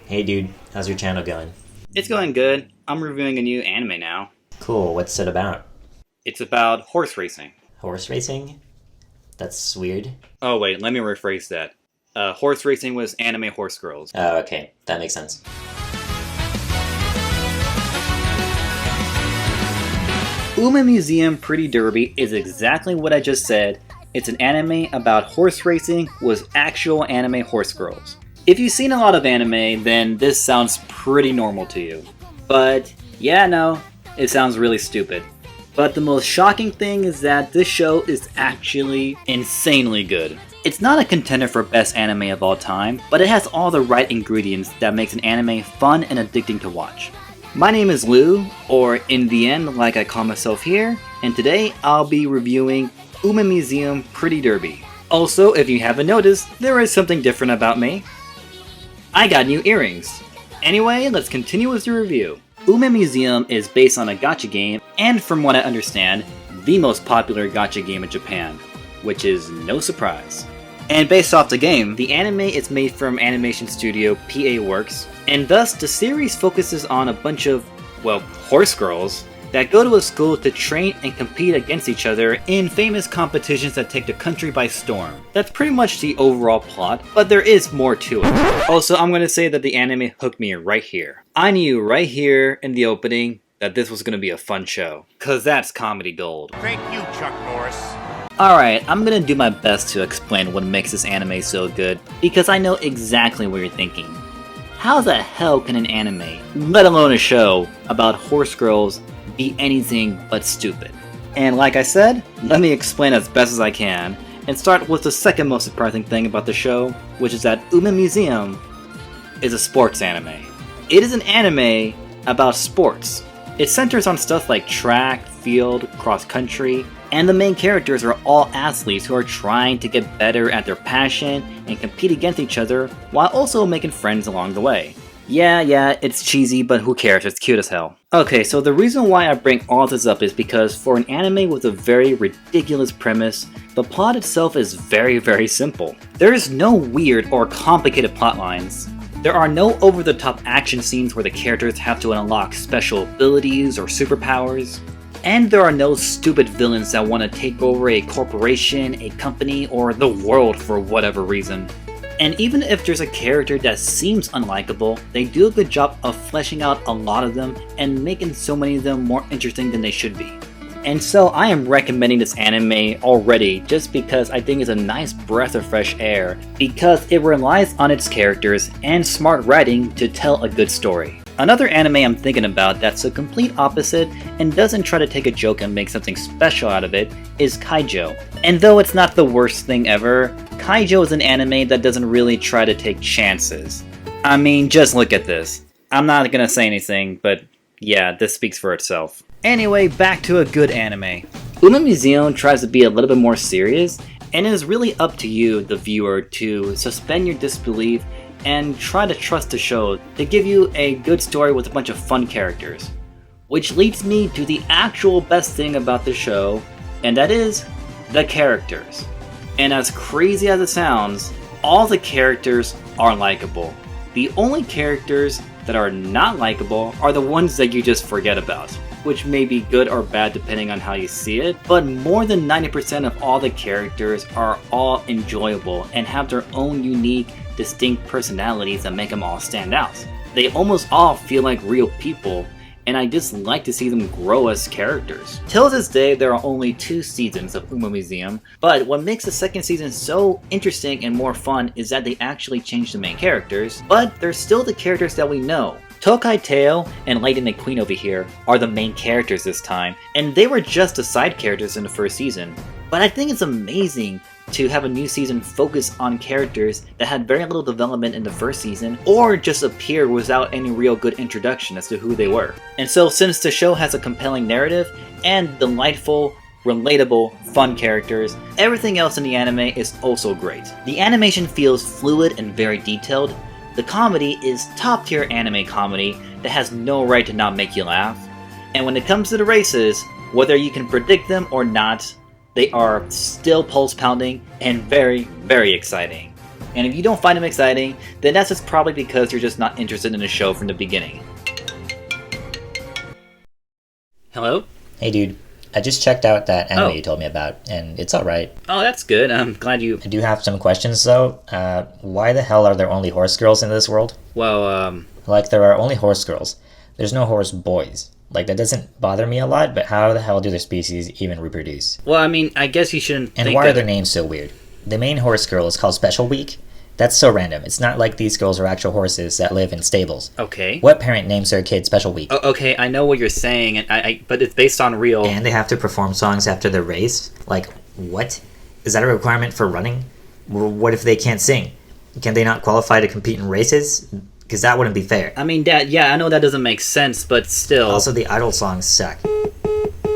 Hey dude, how's your channel going? It's going good. I'm reviewing a new anime now. Cool, what's it about? It's about horse racing. Horse racing? That's weird. Oh wait, let me rephrase that. Horse racing was anime horse girls. Oh, okay, that makes sense. Musume Pretty Derby is exactly what I just said. It's an anime about horse racing with actual anime horse girls. If you've seen a lot of anime, then this sounds pretty normal to you. But yeah, no, it sounds really stupid. But the most shocking thing is that this show is actually insanely good. It's not a contender for best anime of all time, but it has all the right ingredients that makes an anime fun and addicting to watch. My name is Lou, or InTheEnd like I call myself here, and today I'll be reviewing Musume Pretty Derby. Also, if you haven't noticed, there is something different about me. I got new earrings. Anyway, let's continue with the review. Musume is based on a gacha game, and from what I understand, the most popular gacha game in Japan, which is no surprise. And based off the game, the anime is made from animation studio PA Works, and thus the series focuses on a bunch of, well, horse girls that go to a school to train and compete against each other in famous competitions that take the country by storm. That's pretty much the overall plot, but there is more to it. Also, I'm gonna say that the anime hooked me right here. I knew right here in the opening that this was gonna be a fun show, cause that's comedy gold. Thank you, Chuck Norris. Alright, I'm gonna do my best to explain what makes this anime so good, because I know exactly what you're thinking. How the hell can an anime, let alone a show, about horse girls be anything but stupid? And like I said, let me explain as best as I can, and start with the second most surprising thing about the show, which is that Musume is a sports anime. It is an anime about sports. It centers on stuff like track, field, cross-country, and the main characters are all athletes who are trying to get better at their passion and compete against each other while also making friends along the way. Yeah, it's cheesy, but who cares, it's cute as hell. Okay, so the reason why I bring all this up is because for an anime with a very ridiculous premise, the plot itself is very simple. There is no weird or complicated plot lines. There are no over-the-top action scenes where the characters have to unlock special abilities or superpowers. And there are no stupid villains that want to take over a corporation, a company, or the world for whatever reason. And even if there's a character that seems unlikable, they do a good job of fleshing out a lot of them and making so many of them more interesting than they should be. And so I am recommending this anime already just because I think it's a nice breath of fresh air, because it relies on its characters and smart writing to tell a good story. Another anime I'm thinking about that's a complete opposite and doesn't try to take a joke and make something special out of it is Kaijo. And though it's not the worst thing ever, Kaijo is an anime that doesn't really try to take chances. I mean, just look at this. I'm not gonna say anything, but yeah, this speaks for itself. Anyway, back to a good anime. Musume tries to be a little bit more serious, and it is really up to you, the viewer, to suspend your disbelief and try to trust the show to give you a good story with a bunch of fun characters. Which leads me to the actual best thing about the show, and that is the characters. And as crazy as it sounds, all the characters are likable. The only characters that are not likable are the ones that you just forget about, which may be good or bad depending on how you see it, but more than 90% of all the characters are all enjoyable and have their own unique, distinct personalities that make them all stand out. They almost all feel like real people, and I just like to see them grow as characters. Till this day, there are only 2 seasons of Musume, but what makes the second season so interesting and more fun is that they actually changed the main characters, but they're still the characters that we know. Tokai Teo and Lady McQueen over here are the main characters this time, and they were just the side characters in the first season. But I think it's amazing to have a new season focus on characters that had very little development in the first season, or just appeared without any real good introduction as to who they were. And so since the show has a compelling narrative and delightful, relatable, fun characters, everything else in the anime is also great. The animation feels fluid and very detailed. The comedy is top tier anime comedy that has no right to not make you laugh. And when it comes to the races, whether you can predict them or not, they are still pulse pounding and very exciting. And if you don't find them exciting, then that's just probably because you're just not interested in the show from the beginning. Hello? Hey dude, I just checked out that anime Oh. you told me about, and it's alright. Oh, that's good. I'm glad you... I do have some questions though. Why the hell are there only horse girls in this world? Well, Like, there are only horse girls. There's no horse boys. Like, that doesn't bother me a lot, but how the hell do the species even reproduce? Well, I mean, I guess you shouldn't And think why are that... their names so weird? The main horse girl is called Special Week. That's so random. It's not like these girls are actual horses that live in stables. Okay. What parent names their kid Special Week? Okay, I know what you're saying, and but it's based on real... And they have to perform songs after the race? Like, what? Is that a requirement for running? What if they can't sing? Can they not qualify to compete in races? Because that wouldn't be fair. I mean, yeah, I know that doesn't make sense, but still... Also, the idol songs suck.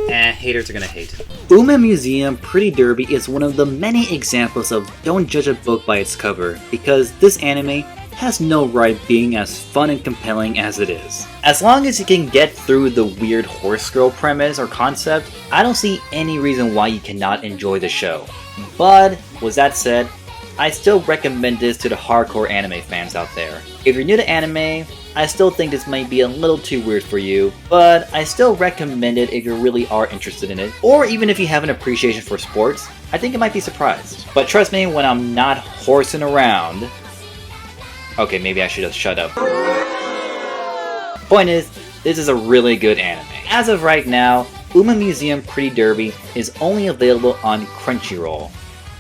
Haters are gonna hate. Musume Pretty Derby is one of the many examples of don't judge a book by its cover, because this anime has no right being as fun and compelling as it is. As long as you can get through the weird horse girl premise or concept, I don't see any reason why you cannot enjoy the show. But, with that said, I still recommend this to the hardcore anime fans out there. If you're new to anime, I still think this might be a little too weird for you, but I still recommend it if you really are interested in it, or even if you have an appreciation for sports, I think you might be surprised. But trust me, when I'm not horsing around... Okay, maybe I should have shut up. Point is, this is a really good anime. As of right now, Musume Pretty Derby is only available on Crunchyroll,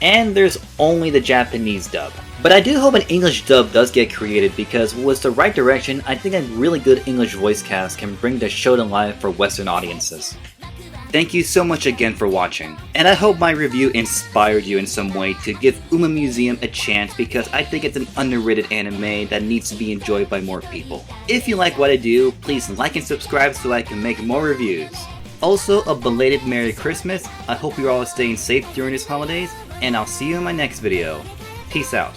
and there's only the Japanese dub. But I do hope an English dub does get created, because with the right direction, I think a really good English voice cast can bring the show to life for Western audiences. Thank you so much again for watching, and I hope my review inspired you in some way to give Musume a chance, because I think it's an underrated anime that needs to be enjoyed by more people. If you like what I do, please like and subscribe so I can make more reviews. Also, a belated Merry Christmas. I hope you're all staying safe during these holidays, and I'll see you in my next video. Peace out.